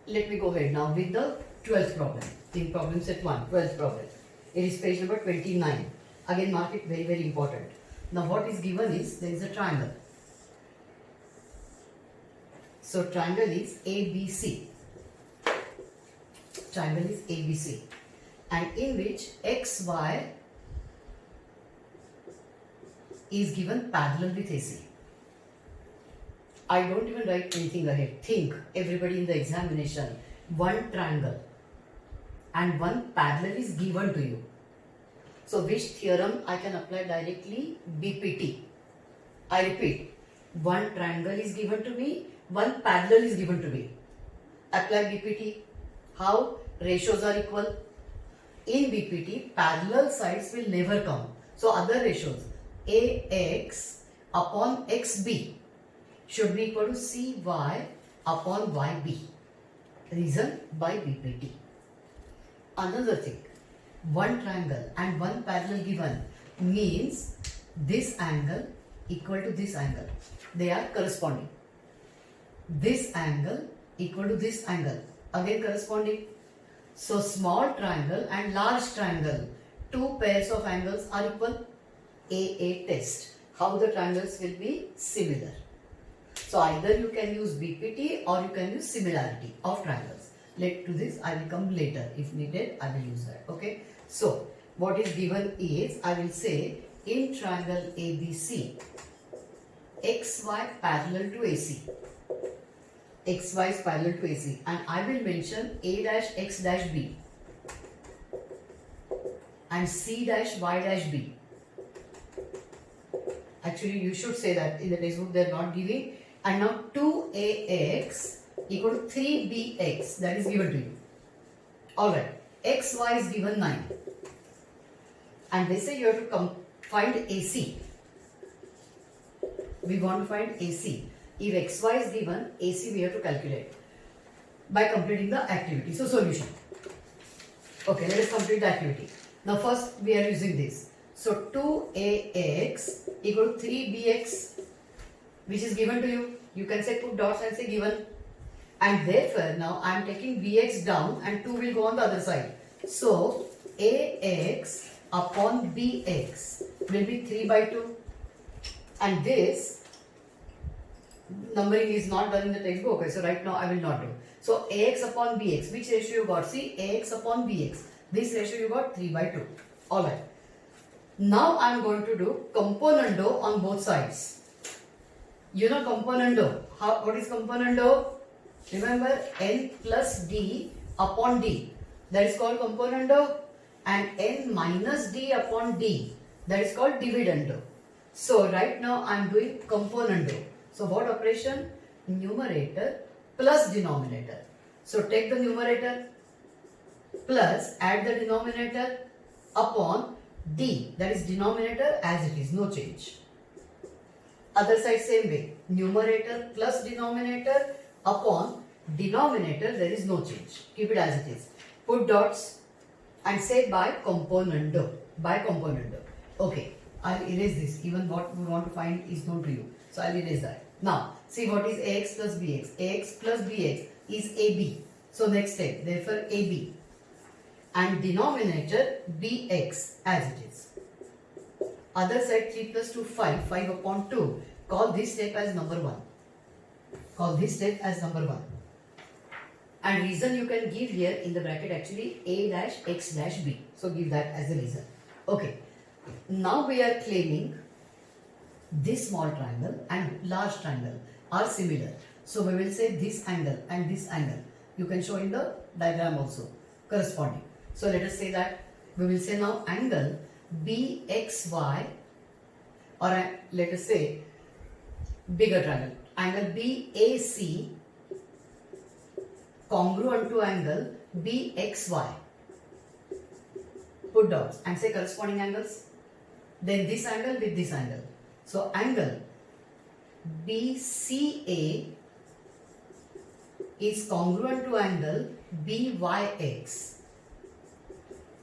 Let me go ahead now with the 12th problem. In problem set 1, 12th problem. It is page number 29. Again, mark it very, very important. Now, what is given is there is a triangle. So, triangle is ABC. Triangle is ABC. And in which XY is given parallel with AC. I don't even write anything ahead. Think, everybody in the examination, one triangle and one parallel is given to you. So which theorem I can apply directly? BPT. I repeat, one triangle is given to me, one parallel is given to me. Apply BPT. How? Ratios are equal. In BPT, parallel sides will never come. So other ratios, AX upon XB should be equal to CY upon YB. Reason by BPT. Another thing, one triangle and one parallel given means this angle equal to this angle. They are corresponding. This angle equal to this angle. Again corresponding. So small triangle and large triangle, two pairs of angles are equal. AA test. How the triangles will be similar. So either you can use BPT or you can use similarity of triangles. Let to this I will come later. If needed, I will use that. Okay. So what is given is, I will say in triangle ABC, XY parallel to AC. XY is parallel to AC, and I will mention A dash X dash B and C dash Y dash B. Actually, you should say that in the textbook they are not giving. And now 2AX equal to 3BX, that is given to you. Alright, XY is given 9. And they say you have to find AC. We want to find AC. If XY is given, AC we have to calculate by completing the activity. So solution. Okay, let us complete the activity. Now first we are using this. So 2AX equal to 3BX, which is given to you. You can say put dots and say given. And therefore now I am taking BX down and 2 will go on the other side. So AX upon BX will be 3 by 2. And this numbering is not done in the textbook. Okay, so right now I will not do. So AX upon BX, which ratio you got? See, AX upon BX. This ratio you got 3 by 2. Alright. Now I am going to do componendo on both sides. You know componendo. What is componendo? Remember n plus d upon d. That is called componendo. And n minus d upon d. That is called dividendo. So right now I am doing componendo. So what operation? Numerator plus denominator. So take the numerator plus add the denominator upon d, that is denominator as it is, no change. Other side same way, numerator plus denominator upon denominator, there is no change. Keep it as it is. Put dots and say by componendo. By componendo. Okay, I'll erase this. Even what we want to find is known to you. So I'll erase that. Now, see what is AX plus BX. AX plus BX is AB. So next step, therefore AB. And denominator BX as it is. Other side 3 plus 2 5, 5 upon 2. Call this step as number 1. Call this step as number 1. And reason you can give here in the bracket actually A dash X dash B. So give that as a reason. Okay. Now we are claiming this small triangle and large triangle are similar. So we will say this angle and this angle. You can show in the diagram also corresponding. So let us say that we will say now angle BXY, or let us say bigger triangle, angle BAC congruent to angle BXY. Put dots and say corresponding angles. Then this angle with this angle. So angle BCA is congruent to angle BYX.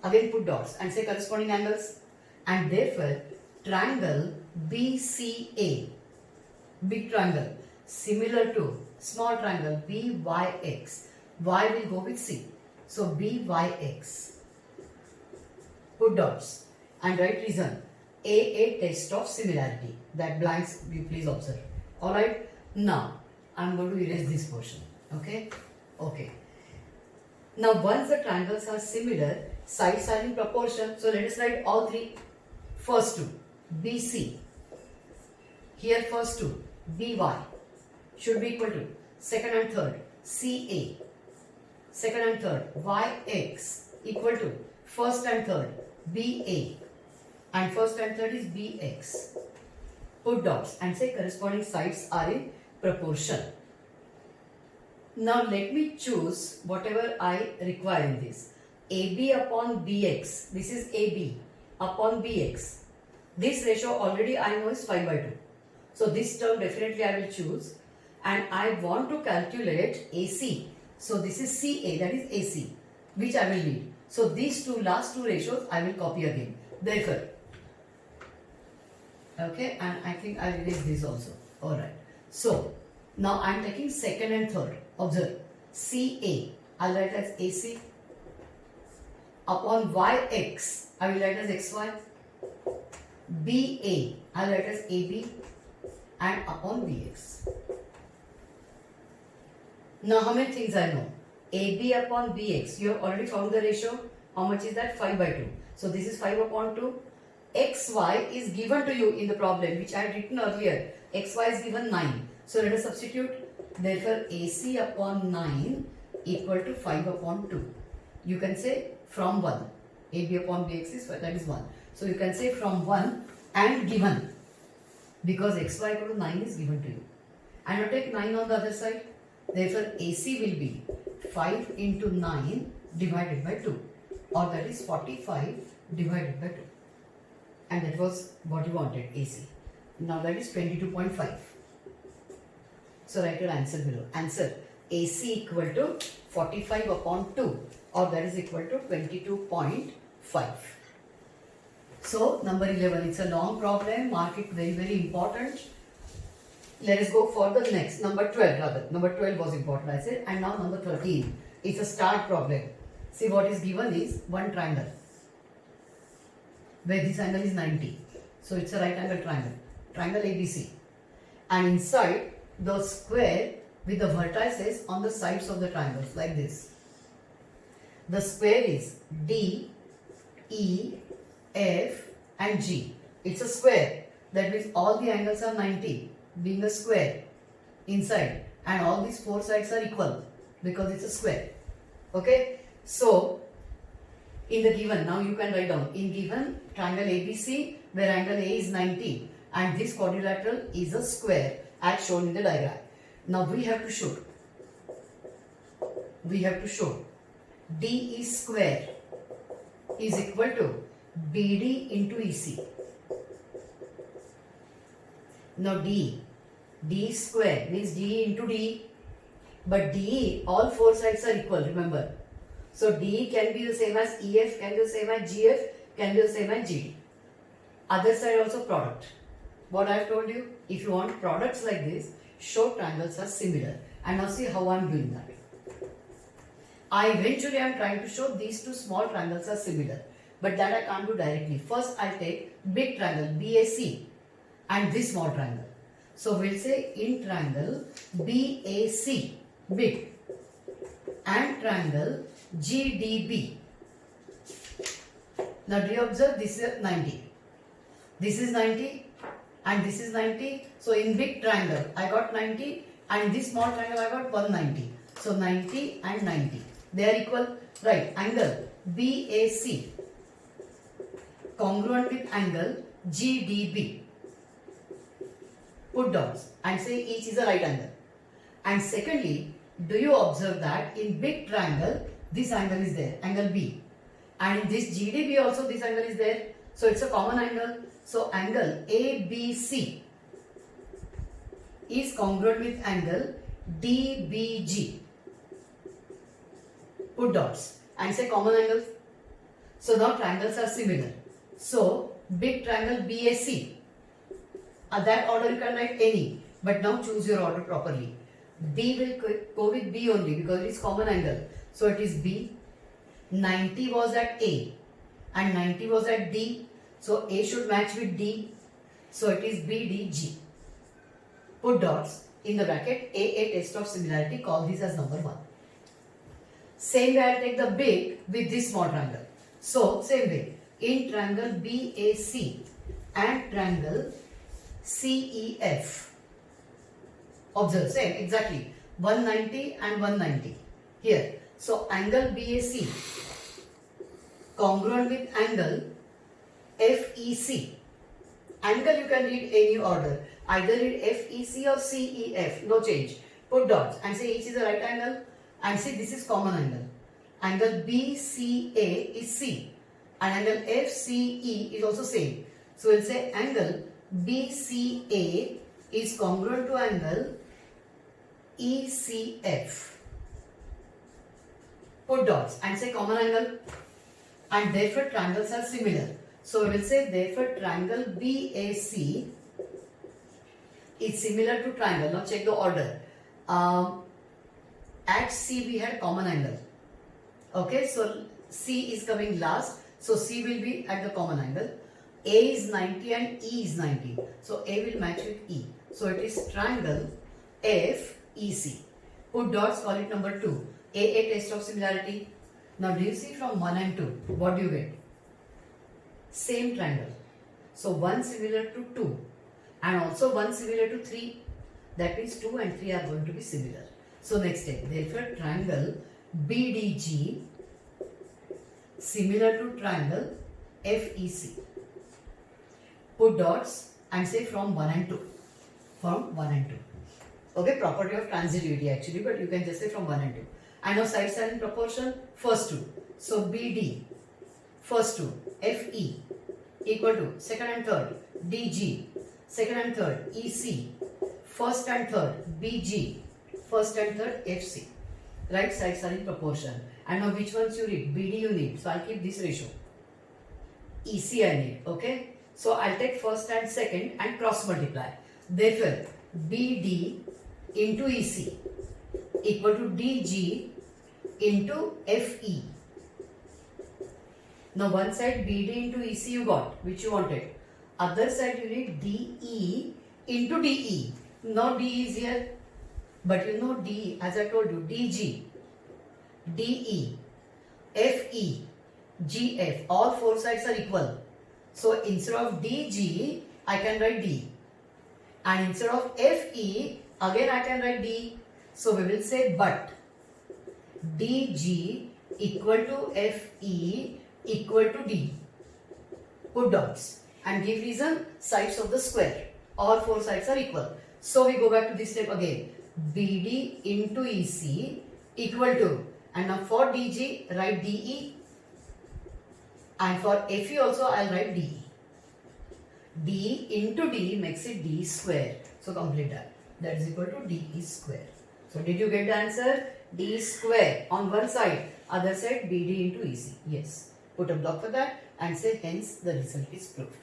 Again put dots and say corresponding angles. And therefore triangle BCA, big triangle, similar to small triangle BYX. Y will go with C. So BYX. Put dots and write reason. A test of similarity. That blanks you please observe. Alright. Now I'm going to erase this portion. Okay. Okay. Now once the triangles are similar, sides are in proportion. So let us write all three. First two, BC. Here first two, BY should be equal to second and third, CA. Second and third, YX equal to first and third, BA. And first and third is BX. Put dots and say corresponding sides are in proportion. Now let me choose whatever I require in this. AB upon BX. This is AB upon BX. This ratio already I know is 5 by 2. So this term definitely I will choose. And I want to calculate AC. So this is CA, that is AC, which I will need. So these last two ratios I will copy again. Therefore, okay, and I think I will erase this also. Alright. So now I am taking second and third. Observe. CA, I will write as AC. Upon YX, I will write as XY. BA, I will write as AB. And upon BX. Now how many things I know? AB upon BX, you have already found the ratio. How much is that? 5 by 2. So this is 5 upon 2. XY is given to you in the problem which I had written earlier. XY is given 9. So let us substitute. Therefore AC upon 9 equal to 5 upon 2. You can say from 1. AB upon BX is that is 1. So you can say from 1 and given. Because XY equal to 9 is given to you. And now take 9 on the other side. Therefore AC will be 5 into 9 divided by 2. Or that is 45 divided by 2. And that was what you wanted, AC. Now that is 22.5. So write your answer below. Answer AC equal to 45 upon 2. Or that is equal to 22.5. So number 11, it's a long problem. Mark it very, very important. Let us go for the next. Number 12 rather. Number 12 was important I said. And now number 13. It's a start problem. See what is given is one triangle. Where this angle is 90. So it's a right angle triangle. Triangle ABC. And inside the square with the vertices on the sides of the triangles like this. The square is D, E, F and G. It's a square. That means all the angles are 90 being a square inside. And all these four sides are equal because it's a square. Okay. So in the given, now you can write down in given triangle ABC where angle A is 90 and this quadrilateral is a square as shown in the diagram. Now we have to show DE square is equal to BD into EC. Now D square means DE into DE, but DE all four sides are equal, remember. So DE can be the same as EF, can be the same as GF, can be the same as GD. Other side also product. What I have told you, if you want products like this, show triangles are similar. And now see how I am doing that. I am trying to show these two small triangles are similar. But that I can't do directly. First I'll take big triangle BAC and this small triangle. So we'll say in triangle BAC, big, and triangle GDB. Now do you observe this is 90. This is 90 and this is 90. So in big triangle I got 90 and this small triangle I got 190. So 90 and 90. They are equal. Right. Angle BAC congruent with angle GDB. Put dots and say each is a right angle. And secondly, do you observe that in big triangle this angle is there, angle B, and in this GDB also this angle is there. So it's a common angle. So angle ABC is congruent with angle DBG. Put dots and say common angles. So now triangles are similar. So big triangle BAC. That order you can write any, but now choose your order properly. B will go with B only because it is common angle. So it is B. 90 was at A and 90 was at D. So A should match with D. So it is BDG. Put dots in the bracket. A test of similarity. Call this as number 1. Same way I'll take the big with this small triangle. So same way. In triangle BAC and triangle CEF. Observe, same, exactly. 190 and 190. Here. So angle BAC congruent with angle FEC. Angle you can read any order. Either read FEC or CEF. No change. Put dots and say each is a right angle. And see this is common angle. Angle BCA is C. And angle FCE is also same. So we'll say angle BCA is congruent to angle ECF. Put dots and say common angle. And therefore triangles are similar. So we will say therefore triangle BAC is similar to triangle. Now check the order. At C we had common angle. Okay, so C is coming last. So C will be at the common angle. A is 90 and E is 90. So A will match with E. So it is triangle FEC. Put dots, call it number 2. A test of similarity. Now do you see from 1 and 2? What do you get? Same triangle. So 1 similar to 2 and also 1 similar to 3. That means 2 and 3 are going to be similar. So next step. Therefore triangle BDG similar to triangle FEC. Put dots and say from 1 and 2. From 1 and 2. Okay, property of transitivity actually, but you can just say from 1 and 2. And now sides are in proportion, first 2. So BD, first 2, FE equal to second and third, DG, second and third, EC, first and third, BG, first and third, FC. Right sides are in proportion. And now which ones you need? BD you need. So I'll keep this ratio. EC I need. Okay. So I'll take first and second and cross multiply. Therefore, BD into EC equal to DG into FE. Now one side BD into EC you got, which you wanted. Other side you need DE into DE. Now DE is here. But you know DE, as I told you, DG, DE, FE, GF, all four sides are equal. So instead of DG, I can write D. And instead of FE, again I can write D. So we will say but DG equal to FE equal to D. Put dots and give reason sides of the square. All four sides are equal. So we go back to this step again. BD into EC equal to, and now for DG write DE, and for FE also I'll write DE. DE into D makes it D square. So complete that. That is equal to DE square. So did you get the answer? D square on one side, other side BD into EC. Yes. Put a block for that and say hence the result is proved.